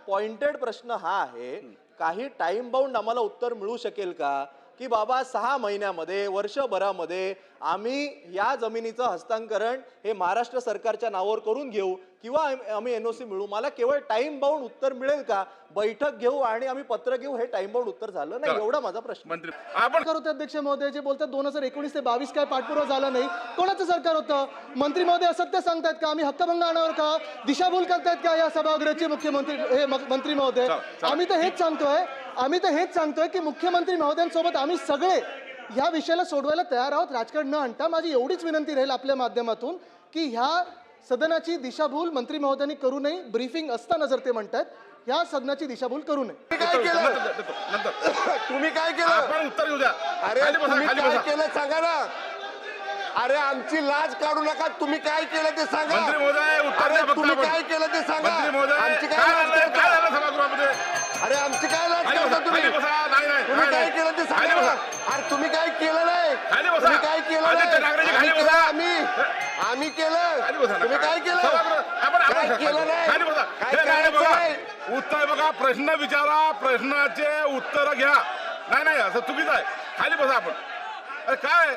Pointed प्रश्न हा आहे, काही टाइम बाउंड आम्हाला उत्तर मिळू शकेल का की बाबा 6 महिन्यामध्ये वर्षभरामध्ये आम्ही या जमिनीचं हस्तांतरण हे महाराष्ट्र सरकारच्या नावावर करून घेऊ किंवा आम्ही एनओसी मिळू? मला केवळ टाइम बाउंड उत्तर मिळेल का? बैठक घेऊ आणि आम्ही पत्र घेऊ, हे टाइम बाउंड उत्तर झालं नाही, एवढा माझा प्रश्न. मंत्री आपण सरकार अध्यक्ष महोदय जे बोलतात 2019 ते 22 काय पाठपुरावा झाला नाही, कोणाचं सरकार होतं? मंत्री महोदय असत्य सांगतायत का? आम्ही हक्कभंग आणावर का? दिशाभूल करतायत का या सभागृहाचे मुख्यमंत्री हे मंत्री महोदय? आम्ही तर हेच सांगतोय की मुख्यमंत्री महोदयांसोबत आम्ही सगळे ह्या विषयाला सोडवायला तयार आहोत, राजकारण न आणता. माझी एवढीच विनंती राहील आपल्या माध्यमातून की ह्या सदनाची दिशाभूल मंत्री महोदयांनी करू नये. ब्रीफिंग असताना जर ते म्हणतात ह्या सदनाची दिशाभूल करू नये. काय केलं नंतर तुम्ही? काय केलं? आपण उत्तर घेऊ द्या. अरे खाली बसा, तुम्ही खाली काय बसा. केलं सांगा ना. अरे आमची लाज काढू नका. तुम्ही काय केलं ते सांगा. मंत्री महोदय उत्तर अरे द्या फक्त तुम्ही आपण. काय केलं ते सांगा. मंत्री महोदय आमची काय काय लाज झालं करता? सभागृहामध्ये? अरे आमची काय लाज खाली करता बसा, तुम्ही? खाली बसा. नाही तुम्ही काय केलं ते खाली सांगा बसा. ना. अरे तुम्ही काय केलं नाही. खाली बसा. तुम्ही काय केलं आदित्य नाही. ठाकरेजी, आम्ही खाली केलं. बसा. आम्ही खाली केलं. बसा ना. तुम्ही काय केलं? आपण काय केलं नाही. खाली बसा. काय हे नाही करायचं बघा. नाही. उत्तर बघा, प्रश्न विचारा, प्रश्नाचे उत्तर घ्या. नाही असं चुकीचं आहे. खाली बसा आपण. अरे काय